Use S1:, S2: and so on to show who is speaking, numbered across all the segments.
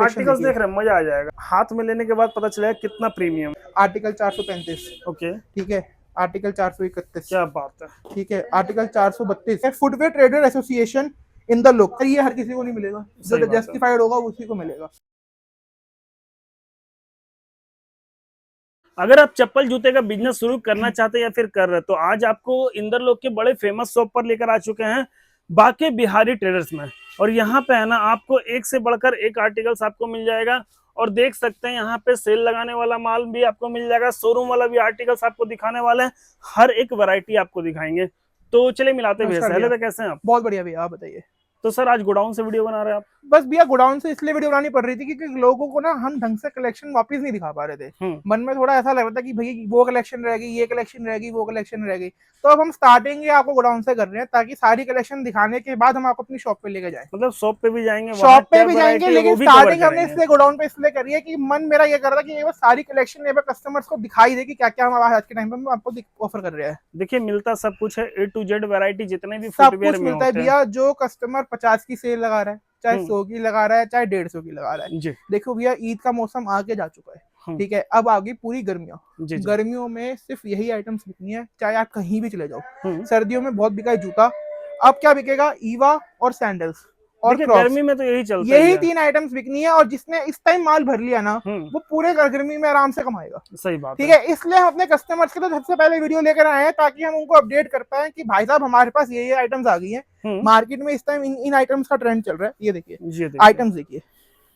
S1: Articles देख रहे हैं, मजा आ जाएगा। हाथ में लेने के बाद पता चलेगा कितना प्रीमियम।
S2: आर्टिकल 435,
S1: ओके,
S2: ठीक है, आर्टिकल 431,
S1: क्या बात है।
S2: ठीक है, article 432 footwear trader association in the look. ये हर किसी को नहीं मिलेगा, जो जस्टिफाइड होगा उसी को मिलेगा।
S1: अगर आप चप्पल जूते का बिजनेस शुरू करना चाहते हैं या फिर कर रहे हैं, तो आज आपको इंदरलोक के बड़े फेमस शॉप पर लेकर आ चुके हैं, बाके बिहारी ट्रेडर्स में। और यहाँ पे है ना, आपको एक से बढ़कर एक आर्टिकल्स आपको मिल जाएगा। और देख सकते हैं यहाँ पे सेल लगाने वाला माल भी आपको मिल जाएगा, शोरूम वाला भी आर्टिकल्स आपको दिखाने वाले हैं, हर एक वैरायटी आपको दिखाएंगे। तो चलिए मिलाते हैं भैया। तो कैसे हैं आप?
S2: बहुत बढ़िया भैया, आप बताइए।
S1: तो सर आज गोडाउन से वीडियो बना रहे हैं आप?
S2: बस भैया गोडाउन से इसलिए वीडियो बनानी पड़ रही थी क्योंकि लोगों को ना हम ढंग से कलेक्शन वापस नहीं दिखा पा रहे थे। मन में थोड़ा ऐसा लग रहा था कि भैया वो कलेक्शन रह गई, ये कलेक्शन रह गई, वो कलेक्शन रह गई। तो अब हम स्टार्टिंग आपको गोडाउन से कर रहे हैं ताकि सारी कलेक्शन दिखाने के बाद हम आपको अपनी शॉप पे लेके जाएं।
S1: मतलब शॉप पे भी जाएंगे,
S2: शॉप पे भी जाएंगे, लेकिन स्टार्टिंग हमने इसलिए गोडाउन पे इसलिए करी है कि मन मेरा ये कर रहा था कि ये बस सारी कलेक्शन ये कस्टमर्स को दिखाई दे कि क्या क्या हम आज के टाइम पे आपको ऑफर कर रहे हैं।
S1: देखिए मिलता सब कुछ है, A to Z वैरायटी जितने भी
S2: सब कुछ मिलता है भैया। जो कस्टमर 50 की सेल लगा रहा है, चाहे 100 की लगा रहा है, चाहे 150 की लगा रहा है। देखो भैया ईद का मौसम आके जा चुका है, ठीक है, अब आ गई पूरी गर्मियां। गर्मियों में सिर्फ यही आइटम्स बिकनी है, चाहे आप कहीं भी चले जाओ। सर्दियों में बहुत बिका है जूता, अब क्या बिकेगा? ईवा और सैंडल्स और
S1: गर्मी में तो यही चलता है,
S2: यही 3 आइटम्स बिकनी है। और जिसने इस टाइम माल भर लिया ना, वो पूरे गर्मी में आराम से कमाएगा।
S1: सही बात,
S2: ठीक है। इसलिए हम अपने कस्टमर्स के लिए सबसे पहले वीडियो लेकर आए हैं ताकि हम उनको अपडेट कर पाए कि भाई साहब हमारे पास ये आइटम्स आ गई हैं। मार्केट में इस टाइम इन आइटम्स का ट्रेंड चल रहा है। ये देखिए आइटम्स, देखिए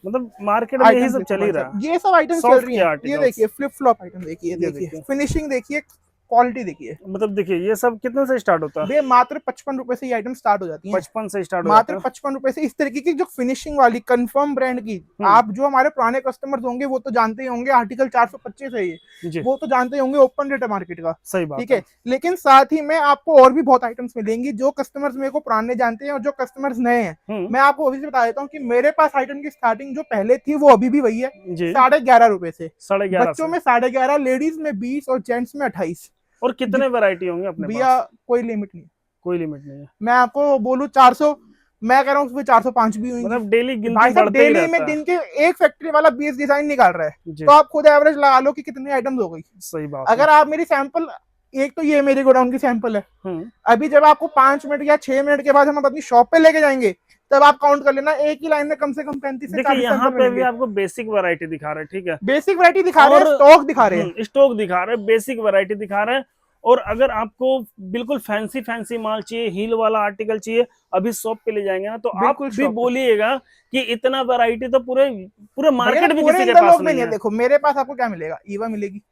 S2: मतलब
S1: मार्केट में यही सब चल ही रहा है,
S2: ये सब आइटम्स चल रही है। ये देखिए फ्लिप फ्लॉप आइटम, देखिए फिनिशिंग, देखिए क्वालिटी, देखिए मतलब
S1: देखिए ये सब कितने से स्टार्ट होता है?
S2: मात्र 55 रुपए से ये आइटम स्टार्ट हो जाती है।
S1: 55 से स्टार्ट
S2: मात्र 55 रुपए से। इस तरीके की जो फिनिशिंग वाली कंफर्म ब्रांड की, आप जो हमारे पुराने कस्टमर्स होंगे वो तो जानते ही होंगे, आर्टिकल 425 है ये, वो तो जानते ही होंगे, ओपन रेट है मार्केट का।
S1: सही बात,
S2: ठीक है। लेकिन साथ ही में आपको और भी बहुत आइटम्स मिलेंगी। जो कस्टमर्स मेरे को पुराने जानते हैं और जो कस्टमर्स नए हैं, मैं आपको अभी से बता देता हूँ कि मेरे पास आइटम की स्टार्टिंग जो पहले थी वो अभी भी वही है, 11.5 रुपए से। बच्चों में 11.5, लेडीज में 20 और जेंट्स में 28।
S1: और कितने वैरायटी होंगे अपने
S2: पास? भैया कोई लिमिट नहीं है,
S1: कोई लिमिट नहीं है।
S2: मैं आपको बोलूं 400, मैं कह रहा हूँ 405 भी हुई।
S1: मतलब डेली
S2: डेली में दिन के एक फैक्ट्री वाला 20 डिजाइन निकाल रहा है, तो आप खुद एवरेज लगा लो कि कितनी आइटम्स हो गई।
S1: सही बात।
S2: अगर आप मेरी सैंपल, एक तो ये मेरे गोडाउन की सैंपल है, अभी जब आपको 5 मिनट या 6 मिनट के बाद हम अपनी शॉप पे लेके जाएंगे तब आप काउंट कर लेना, एक ही लाइन में कम से कम 35 से 40
S1: यहाँ पे भी आपको बेसिक वैरायटी दिखा रहे हैं। ठीक है,
S2: बेसिक वैरायटी दिखा रहे हैं, स्टॉक दिखा रहे हैं,
S1: बेसिक वैरायटी दिखा रहे हैं। और अगर आपको बिल्कुल फैंसी माल चाहिए, हील वाला आर्टिकल चाहिए, अभी शॉप पे ले जाएंगे ना, तो आप भी बोलिएगा कि इतना वैरायटी तो पूरे मार्केट में किसी के पास नहीं है।
S2: देखो मेरे पास आपको क्या मिलेगा? ईवा मिलेगी,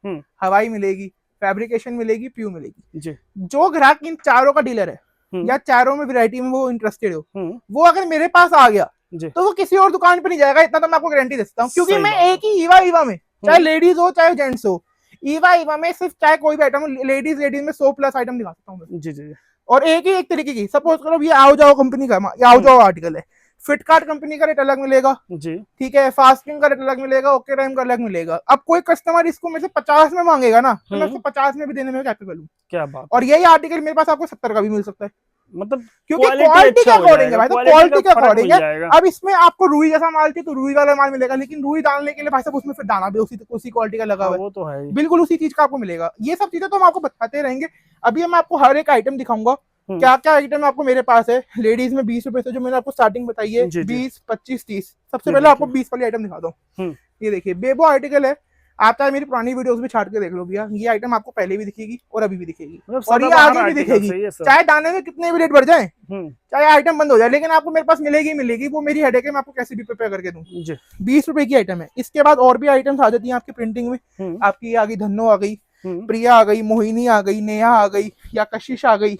S2: हवाई मिलेगी, फैब्रिकेशन मिलेगी, प्यू मिलेगी। जो ग्राहक इन चारों का डीलर है या चारों में वैरायटी में वो इंटरेस्टेड हो, वो अगर मेरे पास आ गया तो वो किसी और दुकान पे नहीं जाएगा, इतना तो मैं आपको गारंटी देता हूँ। क्योंकि मैं एक ही ईवा में, चाहे लेडीज हो चाहे जेंट्स हो, ईवा में सिर्फ चाहे कोई भी आइटम, लेडीज में 100+ आइटम दिखा सकता हूँ।
S1: जी।
S2: और एक तरीके की, सपोज करो ये आओ जाओ कंपनी का, ये आओ जाओ आर्टिकल है, फिटकार्ट कंपनी का रेट अलग मिलेगा जी, ठीक है, फास्टिंग का रेट अलग मिलेगा, ओके टाइम का अलग मिलेगा। अब कोई कस्टमर इसको मेरे से 50 में मांगेगा ना, तो मैं उसको 50 में भी देने में कैपेबल हूँ।
S1: क्या बात।
S2: और यही आर्टिकल मेरे पास आपको 70 का भी मिल सकता है,
S1: मतलब
S2: क्योंकि क्वालिटी के अकॉर्डिंग है भाई, तो क्वालिटी के अकॉर्डिंग है। अब इसमें आपको रुई जैसा माल चाहिए तो रुई वाला माल मिलेगा, लेकिन रुई डालने के लिए भाई साहब उसमें फिर दाना भी उसी क्वालिटी का लगा हुआ है, वो तो है, बिल्कुल उसी चीज का आपको मिलेगा। ये सब चीजें तो हम आपको बताते रहेंगे। अभी मैं आपको हर एक आइटम दिखाऊंगा, क्या क्या आइटम आपको मेरे पास है। लेडीज में 20 रुपए से, जो मैंने आपको स्टार्टिंग बताई है, 20, 25, 30। सबसे पहले आपको 20 वाली आइटम दिखा दो। ये देखिए बेबो आर्टिकल है, आप चाहे मेरी पुरानी वीडियोस भी छाट के देख लो भैया, ये आइटम आपको पहले भी दिखेगी और अभी भी दिखेगी और ये आगे भी दिखेगी। चाहे दाने में कितने भी रेट बढ़ जाए, चाहे आइटम बंद हो जाए, लेकिन आपको मेरे पास मिलेगी। वो मेरी हेडेक है, मैं आपको कैसे भी प्रिपेयर करके दूं। 20 रुपए की आइटम है। इसके बाद और भी आइटम्स आ जाती है आपकी प्रिंटिंग में। आपकी आ गई धन्नो, आ गई प्रिया, आ गई मोहिनी, आ गई नेहा, आ गई या कशिश, आ गई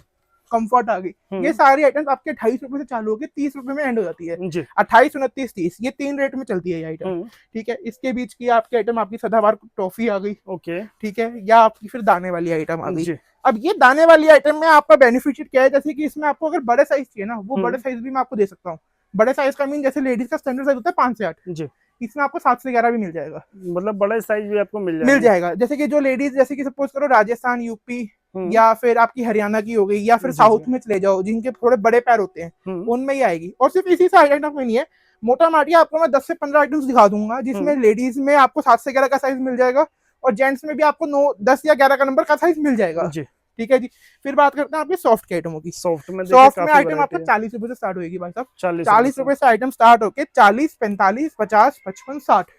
S2: कंफर्ट, आ गई। ये सारी आइटम्स आपके 28 रुपए से चालू होकर 30 रुपए में एंड हो जाती है। 28, 29, 30, ये 3 रेट में चलती है ये आइटम। ठीक है। इसके बीच की आपकी आइटम, आपकी सदाबहार टॉफी आ गई, ओके, ठीक है, या आपकी फिर दाने वाली आइटम आ गई। अब ये दाने वाली आइटम में आपका बेनिफिट क्या है, जैसे कि इसमें आपको अगर बड़े साइज चाहिए ना, वो बड़े साइज भी मैं आपको दे सकता हूँ। बड़े साइज का मीन जैसे लेडीज का स्टैंडर्ड साइज होता है 5 से 8, इसमें आपको 7 से 11 भी मिल जाएगा।
S1: मतलब बड़े साइज भी आपको मिल
S2: जाएगा। जैसे कि जो लेडीज, जैसे कि सपोज करो राजस्थान, यूपी, या फिर आपकी हरियाणा की हो गई, या फिर साउथ में चले जाओ जिनके थोड़े बड़े पैर होते हैं, उनमें ही आएगी। और सिर्फ इसी से आइटम में नहीं है, मोटा माटी आपको मैं 10 से 15 आइटम्स दिखा दूंगा, जिसमें लेडीज में आपको 7 से 11 का साइज मिल जाएगा, और जेंट्स में भी आपको 9, 10 या 11 का नंबर का साइज मिल जाएगा। ठीक है जी। फिर बात करते हैं आपके सॉफ्ट के आइटमों की। सॉफ्ट में आइटम आपका 40 रुपए से स्टार्ट होगी भाई साहब। 40 रुपए से आइटम स्टार्ट होके 40, 45, 50, 55, 60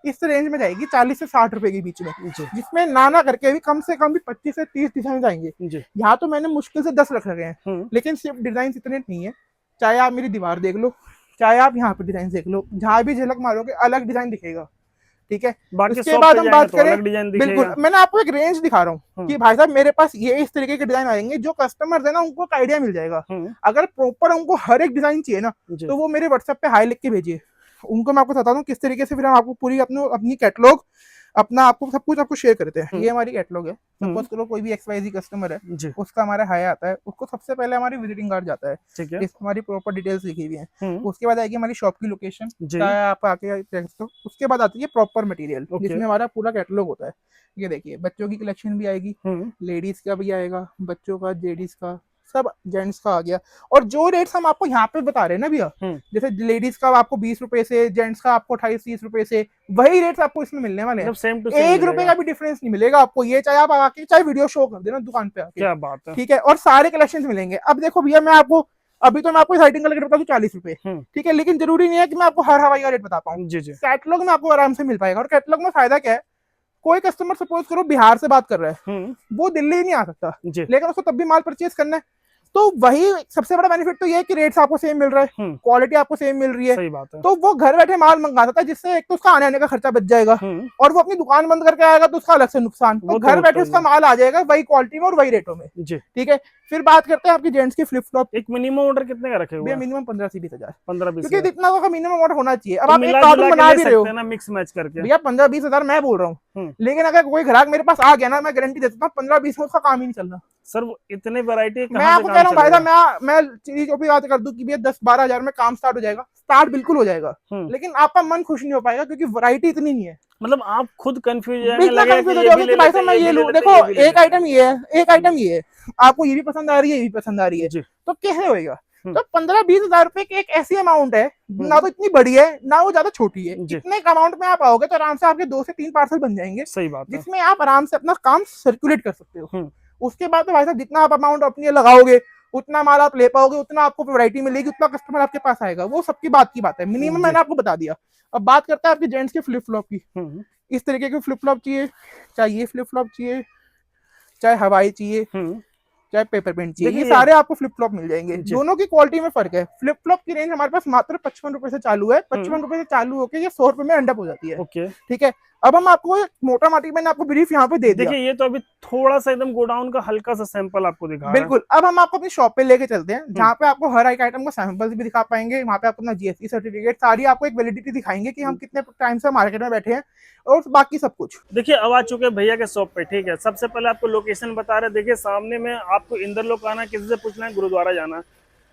S2: इस रेंज में जाएगी, 40 से 60 रुपए के बीच में, जिसमें नाना करके भी कम से कम भी 25 से 30 डिजाइन आएंगे। यहाँ तो मैंने मुश्किल से 10 रख रखे हैं, लेकिन सिर्फ डिजाइन इतने नहीं है। चाहे आप मेरी दीवार देख लो, चाहे आप यहाँ पे डिजाइन देख लो, जहाँ भी झलक मारोगे अलग डिजाइन दिखेगा। ठीक है, उसके बाद हम बात करें, बिल्कुल मैंने आपको एक रेंज दिखा रहा हूँ कि भाई साहब मेरे पास ये इस तरीके के डिजाइन आएंगे, जो कस्टमर है ना उनको एक आइडिया मिल जाएगा। अगर प्रॉपर उनको हर एक डिजाइन चाहिए ना, तो वो मेरे व्हाट्सएप पे हाई लिख के भेजिए, उनको मैं आपको बताता हूँ किस तरीके से फिर हम आपको पूरी अपनी कैटलॉग अपना आपको सब कुछ आपको शेयर करते हैं। ये हमारी कैटलॉग है। सपोज करो कोई भी XYZ कस्टमबर है, उसका हमारा हाई आता है, उसको सबसे पहले हमारी विजिटिंग कार्ड जाता है, इसमें हमारी प्रॉपर डिटेल्स लिखी हुई है। उसके बाद आएगी हमारी शॉप की लोकेशन, चाहे आप आके चेक करो। उसके बाद आती है प्रॉपर मटेरियल, जिसमें हमारा पूरा कैटलॉग होता है। ये देखिए, बच्चों की कलेक्शन भी आएगी, लेडीज का भी आएगा, बच्चों का, लेडीज का, सब जेंट्स का आ गया। और जो रेट्स हम आपको यहाँ पे बता रहे हैं ना भैया, जैसे लेडीज का आपको 20 रुपए से, जेंट्स का आपको 28-30 रुपए से, वही रेट्स आपको इसमें मिलने वाले हैं। 1 रुपए का भी डिफरेंस नहीं मिलेगा आपको। ये चाहे आप आके चाहे वीडियो शो कर देना दुकान पे आके, क्या बात है। ठीक है, और सारे कलेक्शन मिलेंगे। अब देखो भैया, मैं आपको अभी तो मैं आपको साइटिंग का रेट बता दूं 40 रुपए, ठीक है, लेकिन जरूरी नहीं है कि मैं आपको हर हवाई का रेट बता पाऊँ। कैटलॉग में आपको आराम से मिल पाएगा। और कैटलॉग में फायदा क्या है, कोई कस्टमर सपोज करो बिहार से बात कर रहा है, वो दिल्ली नहीं आ सकता, लेकिन उसको तब भी माल परचेज करना है, तो वही सबसे बड़ा बेनिफिट तो ये है कि रेट्स आपको सेम मिल रहा है, क्वालिटी आपको सेम मिल रही है। सही बात है। तो वो घर बैठे माल मंगा सकता है, जिससे एक तो उसका आने का खर्चा बच जाएगा, और वो अपनी दुकान बंद करके आएगा तो उसका अलग से नुकसान। तो घर बैठे उसका माल आ जाएगा वही क्वालिटी में और वही रेटों में। ठीक है। फिर बात करते हैं आपकी जेंट्स की फ्लिप फ्लॉप। एक मिनिमम ऑर्डर कितने का रखे हुए हैं? मिनिमम 15 से 20 हजार, 15-20, क्योंकि इतना का मिनिमम ऑर्डर होना चाहिए। अब आप एक कार्टून बना भी रहे हो ना, मिक्स मैच करके, भैया 15-20 हजार मैं बोल रहा हूँ, लेकिन अगर कोई ग्राहक मेरे पास आ गया ना, मैं गारंटी देता हूँ 15-20 में उसका काम ही नहीं चलना। सर इतने वैरायटी मैं आपको कह रहा हूँ भाई साहब, मैं चीज को भी बात कर दूं कि भैया 10-12 हजार में काम स्टार्ट हो जाएगा, स्टार्ट बिल्कुल हो जाएगा, लेकिन आपका मन खुश नहीं हो पाएगा क्योंकि वैरायटी इतनी नहीं है। मतलब आप खुद कंफ्यूज हो जाओगे कि भाई साहब मैं ये लूं। देखो, एक आइटम ये है, एक आइटम ये है, आपको ये भी पसंद आ रही है, ये भी पसंद आ रही है, तो कैसे होएगा? तो 15-20 हजार रुपए की एक ऐसी अमाउंट है, ना तो इतनी बड़ी है ना वो ज्यादा छोटी है। इतने अमाउंट में आप आओगे तो आराम से आपके 2 से 3 पार्सल बन जाएंगे। सही बात है। जिसमें आप आराम से अपना काम सर्कुलेट कर सकते हो। उसके बाद तो भाई साहब जितना आप अमाउंट अपनी लगाओगे, उतना माल आप ले पाओगे, उतना आपको वैरायटी मिलेगी, उतना कस्टमर आपके पास आएगा। वो सबकी बात की बात है, मिनिमम मैंने आपको बता दिया। अब बात करते हैं आपके जेंट्स के फ्लिप फ्लॉप की। इस तरीके के फ्लिप फ्लॉप चाहिए, चाहे ये फ्लिप फ्लॉप चाहिए, चाहे हवाई चाहिए, चाहे पेपर पेंट चाहिए, ये सारे आपको फ्लिप फ्लॉप मिल जाएंगे। दोनों की क्वालिटी में फर्क है। फ्लिप फ्लॉप की रेंज हमारे पास मात्र 55 रुपए से चालू है। 55 रुपए से चालू होकर ये 100 रुपए में एंड अप हो जाती है। ठीक है। अब हम आपको मोटा माटी मैंने आपको ब्रीफ यहाँ पे दे दिया। देखिए, ये तो अभी थोड़ा सा एकदम गोडाउन का हल्का सा सैंपल आपको दिखा। बिल्कुल। अब हम आपको अपनी शॉप पे लेके चलते हैं, जहाँ पे आपको हर एक आइटम का सैंपल भी दिखा पाएंगे। वहाँ पे आपको अपना GST सर्टिफिकेट, सारी आपको एक वैलिडिटी दिखाएंगे कि हम कितने टाइम से मार्केट में बैठे हैं, और बाकी सब कुछ। देखिए, अब आ चुके हैं भैया के शॉप पे। ठीक है, सबसे पहले आपको लोकेशन बता रहे। देखिए, सामने में आपको इंदर लोक आना, किसी से पूछना है गुरुद्वारा जाना,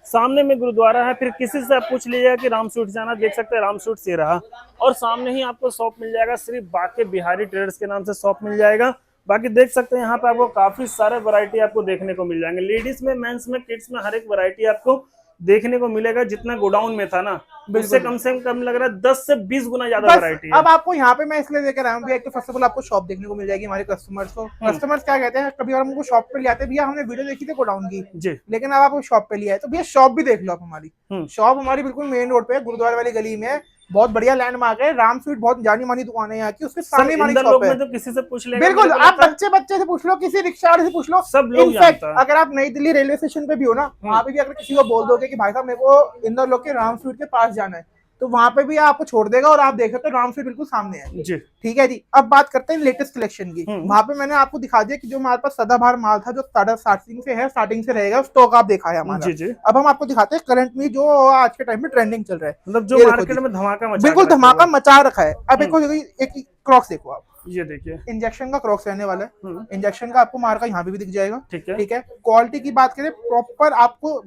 S2: सामने में गुरुद्वारा है। फिर किसी से आप पूछ लीजिएगा कि राम स्वीट्स जाना, देख सकते हैं राम स्वीट्स ये रहा, और सामने ही आपको शॉप मिल जाएगा। सिर्फ बाके बिहारी ट्रेडर्स के नाम से शॉप मिल जाएगा। बाकी देख सकते हैं यहाँ पे आपको काफी सारे वैरायटी आपको देखने को मिल जाएंगे। लेडीज में, मेंस में, किड्स में हर एक वैरायटी आपको देखने को मिलेगा। जितना गोडाउन में था ना, उससे कम से कम लग रहा है 10 से 20 गुना ज्यादा वैरायटी है। अब आपको यहाँ पे मैं इसलिए लेकर आया हूँ भैया, फर्स्ट ऑफ ऑल आपको शॉप देखने को मिल जाएगी हमारे कस्टमर्स को। कस्टमर्स क्या कहते हैं, कभी और हमको शॉप पे ले आते हैं, भैया हमने वीडियो देखी थी गोडाउन की जी, लेकिन अब आपको शॉप पे लिया है, तो भैया शॉप भी देख लो आप हमारी। शॉप हमारी बिल्कुल मेन रोड पे है, गुरुद्वारा वाली गली में, बहुत बढ़िया लैंडमार्क है। राम स्वीट बहुत जानी मानी दुकान है यहाँ की, उसके सामने हमारी शॉप है। तो किसी से पूछ लेंगे, बिल्कुल, आप बच्चे से पूछ लो, किसी रिक्शा वाले से पूछ लो, सब लोग जानते हैं। अगर आप नई दिल्ली रेलवे स्टेशन पे भी हो ना, वहाँ पे भी अगर किसी को बोल दोगे कि भाई साहब मेरे को इंदौर लोग के राम स्वीट के पास जाना है, तो वहां पे भी आपको छोड़ देगा, और आप देख सकते हो राम स्वीट बिल्कुल सामने है जी। ठीक है जी। अब बात करते हैं लेटेस्ट कलेक्शन की। वहां पे मैंने आपको दिखा दिया कि जो हमारे पास सदाबहार माल था, जो स्टार्टिंग से रहेगा, स्टॉक आप देखा है हमारा जी। अब हम आपको दिखाते हैं करंट में जो आज के टाइम में ट्रेंडिंग चल रहा है, मतलब जो मार्केट में धमाका, बिल्कुल धमाका मचा रखा है। अब एक क्रॉक्स देखो आप, ये देखिए, इंजेक्शन का क्रॉक्स रहने वाला है। इंजेक्शन का आपको मार्का यहाँ पे भी दिख जाएगा। ठीक है। क्वालिटी की बात करें, प्रॉपर आपको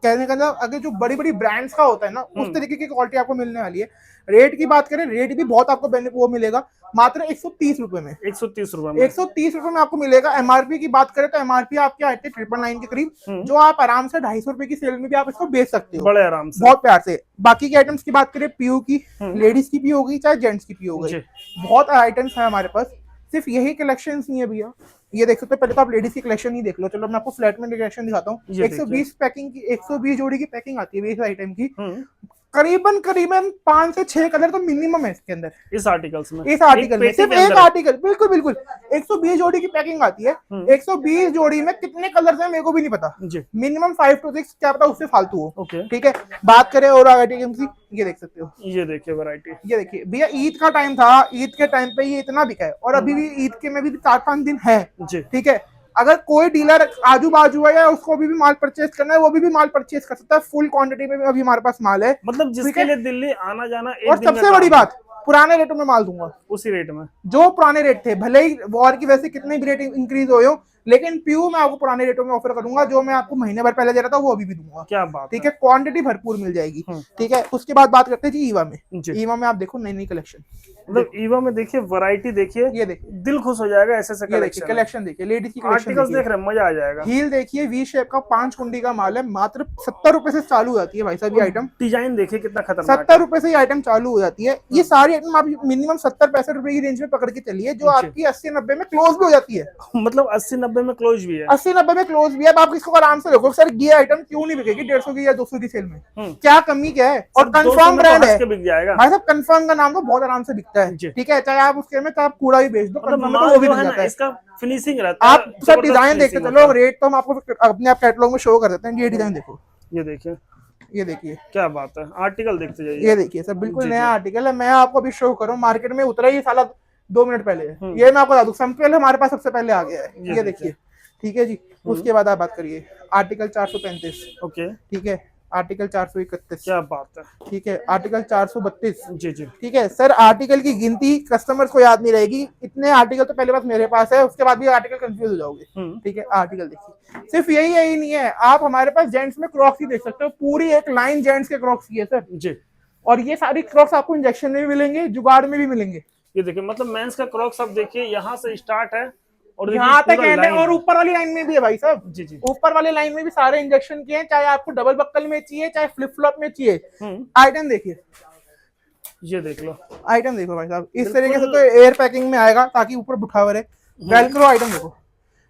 S2: कहने का मतलब अगर जो बड़ी बड़ी ब्रांड्स का होता है ना, उस तरीके की क्वालिटी आपको मिलने वाली है। रेट की बात करें, रेट भी बहुत आपको वो मिलेगा मात्र 130 रुपए में।
S1: 130 रुपए में
S2: 130 रुपए में आपको मिलेगा। एमआरपी की बात करें तो एमआरपी आपके आते हैं 999 के करीब, जो आप आराम से 250 रुपए की सेल में भी आप इसको बेच सकते हो
S1: बड़े आराम से,
S2: बहुत प्यार से। बाकी के आइटम्स की बात करें, पीयू की, लेडीज की भी होगी चाहे जेंट्स की भी होगी, बहुत आइटम्स है हमारे पास। सिर्फ यही कलेक्शन नहीं है भैया, ये देख सकते हो। पहले तो आप लेडीज की कलेक्शन ही देख लो। चलो मैं आपको फ्लैट में कलेक्शन दिखाता हूँ। 120 पैकिंग की, 120 जोड़ी की पैकिंग आती है इस आइटम की। करीबन 5 से 6 कलर तो मिनिमम है इसके अंदर,
S1: इस आर्टिकल्स में
S2: सिर्फ एक आर्टिकल। बिल्कुल बिल्कुल 120 जोड़ी की पैकिंग आती है। 120 जोड़ी में कितने कलर्स हैं मेरे को भी नहीं पता, मिनिमम 5 to 6, क्या पता उससे फालतू हो। ठीक है, बात करें और आइटम की, ये देख सकते हो,
S1: ये देखिए वैरायटी। ये
S2: देखिए भैया, ईद का टाइम था, ईद के टाइम पे ये इतना बिका है और अभी भी ईद के में भी 4-5 दिन है। ठीक है, अगर कोई डीलर आजू बाजू है या उसको भी माल परचेज करना है, वो भी माल परचेज कर सकता है। फुल क्वांटिटी में भी अभी हमारे पास माल है,
S1: मतलब जिसके लिए दिल्ली आना जाना एक
S2: और सबसे बड़ी बात, पुराने रेटों में माल दूंगा,
S1: उसी रेट में
S2: जो पुराने रेट थे। भले ही वॉर की वजह से कितने भी रेट इंक्रीज हो, लेकिन पीयू मैं आपको पुराने रेटों में ऑफर करूंगा। जो मैं आपको महीने भर पहले दे रहा था वो अभी भी दूंगा।
S1: क्या बात,
S2: ठीक है, क्वांटिटी भरपूर मिल जाएगी। ठीक है, उसके बाद बात करते हैं जी ईवा में। ईवा में आप देखो नई नई कलेक्शन,
S1: मतलब ईवा में देखिए वैरायटी, देखिए ये देखिए दिल खुश हो जाएगा। ऐसे
S2: कलेक्शन देखिए, लेडीज की
S1: आर्टिकल्स देख रहे हैं, मजा आ जाएगा।
S2: हील देखिए, वी शेप का 5 कुंडी का माल है, मात्र 70 रुपए से चालू हो जाती है भाई साहब ये आइटम।
S1: डिजाइन देखिए कितना खतरनाक,
S2: 70 रुपए से ये आइटम चालू हो जाती है। ये सारी आइटम आप मिनिमम 70-65 रुपए की रेंज में पकड़ के चलिए, जो आपकी 80-90 में क्लोज भी हो जाती है।
S1: मतलब 80-90 में क्लोज भी है,
S2: 80-90 में क्लोज भी है। आप इसको आराम से देखो सर, ये आइटम क्यों नहीं बिकेगी 150 की या 200 की सेल में? क्या कमी क्या है? और कंफर्म ब्रांड है
S1: बिक जाएगा
S2: भाई साहब, कंफर्म का नाम तो बहुत आराम से बिकता है। ठीक है, चाहे आप उसके में आप कूड़ा भी बेच दो,
S1: मतलब
S2: कंफर्म में तो वो भी बिक जाता है।
S1: इसका फिनिशिंग रहता है।
S2: आप सर डिजाइन देखते चलो, रेट तो हम आपको अपने आप कैटलॉग में शो कर देते हैं। ये डिजाइन देखो, ये देखिए, ये देखिए,
S1: क्या बात है। आर्टिकल देखते जाइए,
S2: ये देखिए सर, बिल्कुल नया आर्टिकल है। मैं आपको अभी शो करूँ, मार्केट में उतरा ही साला 2 मिनट पहले। ये मैं आपको बता दूं, सैंपल हमारे पास सबसे पहले आ गया है। ये देखिए, ठीक है जी। उसके बाद आप बात करिए आर्टिकल 435।
S1: ओके,
S2: ठीक है, आर्टिकल 431।
S1: क्या बात है।
S2: ठीक है, आर्टिकल 432।
S1: जी। ठीक
S2: है सर, आर्टिकल की गिनती कस्टमर्स को याद नहीं रहेगी, इतने आर्टिकल तो पहले बात मेरे पास है, उसके बाद भी आर्टिकल कंफ्यूज हो जाओगे। ठीक है, आर्टिकल देखिए, सिर्फ यही नहीं है, आप हमारे पास जेंट्स में क्रॉक्स ही देख सकते हो। पूरी एक लाइन जेंट्स के क्रॉक्स की है सर जी, और ये सारी क्रॉक्स आपको इंजेक्शन में भी मिलेंगे, जुगाड़ में भी मिलेंगे।
S1: ये देखिए, मतलब मेंस का क्रॉक्स आप देखिए, यहाँ से स्टार्ट है और
S2: यहाँ तक है, और ऊपर वाली लाइन में भी है भाई साहब।
S1: जी।
S2: ऊपर वाली लाइन में भी सारे इंजेक्शन किए हैं, चाहे आपको डबल बक्कल में चाहिए चाहे फ्लिप फ्लॉप में चाहिए। आइटम देखिए, ये देख लो, आइटम देखो भाई साहब, इस तरीके से तो एयर पैकिंग में आएगा ताकि ऊपर बुठावर है। वेलक्रो आइटम देखो,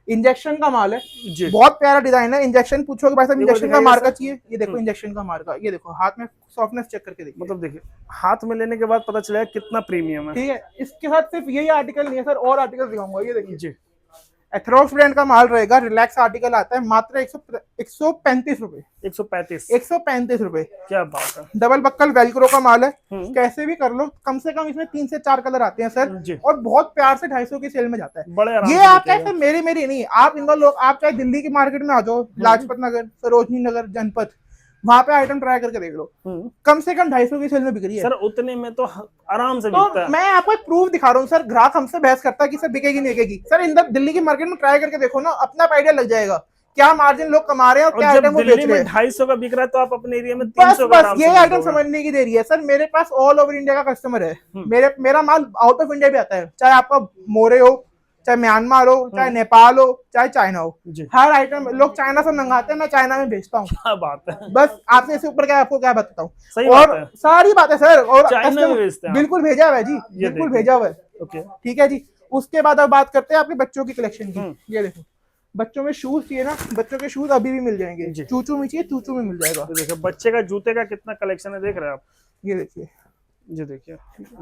S2: इंजेक्शन का माल है, बहुत प्यारा डिजाइन है। इंजेक्शन पूछोगे भाई साहब, इंजेक्शन का मार्का चाहिए, ये देखो इंजेक्शन का मार्का। ये देखो हाथ में सॉफ्टनेस चेक करके देखिए, मतलब देखिए
S1: हाथ में लेने के बाद पता चलेगा कितना प्रीमियम है।
S2: ठीक है, इसके साथ सिर्फ यही आर्टिकल नहीं है सर, और आर्टिकल दिखाऊंगा। ये देखिए जी, एथरोक्स ब्रांड का माल रहेगा, रिलैक्स आर्टिकल आता है, मात्र 135 रुपए। 135 रुपए, क्या बात है। डबल बक्कल वेलक्रो का माल है, कैसे भी कर लो, कम से कम इसमें 3 से 4 कलर आते हैं सर, और बहुत प्यार से 250 की सेल में जाता है। बड़े ये आप क्या सर, मेरी नहीं, आप इंदौर लोग, आप चाहे दिल्ली की मार्केट में आ जाओ, लाजपत नगर, सरोजनी नगर, जनपद, वहां पे आइटम ट्राई करके देख लो, कम से कम 250 की सेल में बिक रही है सर। उतने में तो आराम से बिकता है। मैं आपको एक प्रूफ दिखा रहा हूँ सर, ग्राहक हमसे बहस करता है कि सर बिकेगी नहीं बिकेगी। सर इंदौर दिल्ली की मार्केट में ट्राई करके देखो ना, अपना आइडिया लग जाएगा क्या मार्जिन लोग कमा रहे हैं और क्या आइटम वो बेच रहे हैं। 250 का बिक रहा है तो आप अपने एरिया में 300 का, बस ये आइटम समझने की देरी है सर। मेरे पास ऑल ओवर इंडिया का कस्टमर है, मेरा माल आउट ऑफ इंडिया भी आता है, चाहे आपका मोरे हो, चाहे म्यांमार हो, चाहे नेपाल हो, चाहे चाइना हो, हर आइटम लोग चाइना से मंगाते हैं, मैं चाइना में भेजता हूँ। क्या बात है, बस आपसे इससे ऊपर क्या आपको क्या बताता हूँ। और सारी बातें सर, और बिल्कुल भेजा हुआ है जी, बिल्कुल भेजा हुआ है। ठीक है जी, उसके बाद अब बात करते हैं आपके बच्चों की कलेक्शन की। ये देखो, बच्चों में शूज चाहिए ना, बच्चों के शूज अभी भी मिल जाएंगे। चूचू में चाहिए, चूचू में मिल जाएगा। देखो बच्चे का जूते का कितना कलेक्शन है, देख रहे हैं आप। ये देखिए, ये देखिए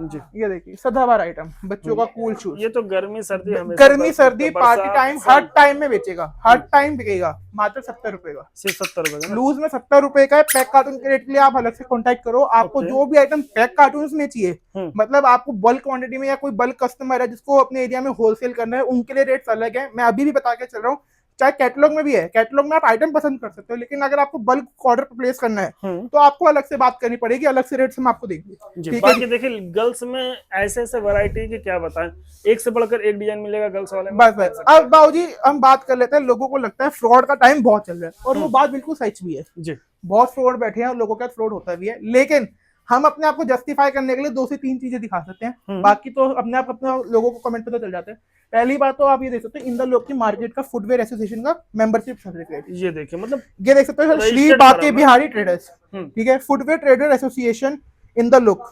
S2: जी, ये देखिए सदाबहार आइटम, बच्चों का कूल शूज। ये तो गर्मी सर्दी, गर्मी सर्दी पार्टी टाइम हर टाइम में बेचेगा, हर टाइम बिकेगा, मात्र 70 रुपए का, सिर्फ 70 रुपए का। लूज में 70 रुपए का है। पैक कार्टून के रेट के लिए आप अलग से कांटेक्ट करो। आपको जो भी आइटम पैक कार्टून में चाहिए, मतलब आपको बल्क क्वांटिटी में, या कोई बल्क कस्टमर है जिसको अपने एरिया में होलसेल करना है, उनके लिए रेट अलग है। मैं अभी भी बता के चल रहा हूँ, चाहे कैटलॉग में भी है, कैटलॉग में आप आइटम पसंद कर सकते हो, लेकिन अगर आपको बल्क ऑर्डर प्लेस करना है तो आपको अलग से बात करनी पड़ेगी, अलग से रेट्स हम आपको देंगे। ठीक
S1: है। देखिए गर्ल्स में ऐसे ऐसे वैरायटी की क्या बताएं, एक से बढ़कर एक डिजाइन मिलेगा गर्ल्स वाले में।
S2: बस अब बाबूजी हम बात कर लेते हैं, लोगों को लगता है फ्रॉड का टाइम बहुत चल रहा है, और वो बात बिल्कुल सच भी है जी, बहुत फ्रॉड बैठे हैं और लोगों का फ्रॉड होता भी है, लेकिन हम अपने आप को जस्टिफाई करने के लिए 2 से 3 चीजें दिखा सकते हैं, बाकी तो अपने आप अपने लोगों को कमेंट पता चल जाते हैं। पहली बात तो आप ये देख सकते हैं, इंदर लोक की मार्केट का फुटवेयर एसोसिएशन का मेंबरशिप सर्टिफिकेट, ये देखिए, मतलब ये देख सकते हैं श्री बाके बिहारी ट्रेडर्स, ठीक है, फुटवेयर ट्रेडर एसोसिएशन इंदर लोक,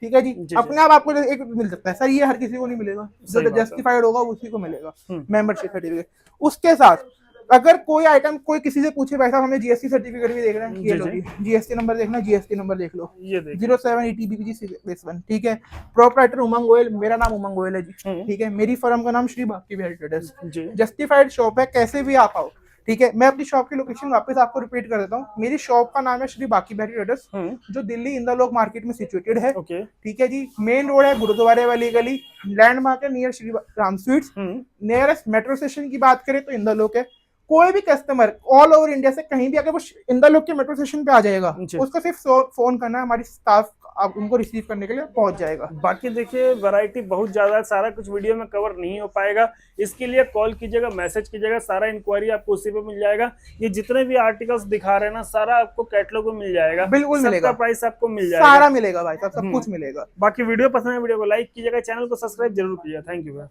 S2: ठीक है जी, अपने आप आपको एक मिल सकता है सर, ये हर किसी को नहीं मिलेगा, जो जस्टिफाइड होगा उसी को मिलेगा मेंबरशिप सर्टिफिकेट। उसके साथ अगर कोई आइटम कोई किसी से पूछे भाई साहब हमें जीएसटी सर्टिफिकेट भी देखना है, ये लो जी, जीएसटी नंबर देखना, जीएसटी नंबर देख लो, ये 07 ETBPG61, ठीक है। प्रोप्राइटर उमंग गोयल, मेरा नाम उमंग गोयल है जी, ठीक है, मेरी फर्म का नाम श्री बाकी बिहारी ट्रेडर्स, जस्टिफाइड शॉप है, कैसे भी आप आओ, ठीक है। मैं अपनी शॉप की लोकेशन वापस आपको रिपीट कर देता हूँ, मेरी शॉप का नाम है श्री बाकी बिहारी ट्रेडर्स, जो दिल्ली इंदरलोक मार्केट में सिचुएटेड है, ठीक है जी। मेन रोड है गुरुद्वारे वाली गली, लैंडमार्क है near Shri Ram sweets, nearest metro station की बात करें तो इंदरलोक है। कोई भी कस्टमर ऑल ओवर इंडिया से कहीं भी अगर वो इंदरलोक के मेट्रो स्टेशन पे आ जाएगा, उसको सिर्फ फोन करना है, हमारी स्टाफ आप उनको रिसीव करने के लिए पहुंच जाएगा।
S1: बाकी देखिए वैरायटी बहुत ज्यादा है, सारा कुछ वीडियो में कवर नहीं हो पाएगा, इसके लिए कॉल कीजिएगा, मैसेज कीजिएगा, सारा इंक्वायरी आपको उसी पे मिल जाएगा। ये जितने भी आर्टिकल्स दिखा रहे हैं ना, सारा आपको कैटलॉग में मिल जाएगा,
S2: बिल्कुल मिलेगा,
S1: प्राइस आपको मिल जाएगा,
S2: सारा मिलेगा भाई साहब, सब कुछ मिलेगा।
S1: बाकी वीडियो पसंद है वीडियो को लाइक कीजिएगा, चैनल को सब्सक्राइब जरूर कीजिएगा। Thank you.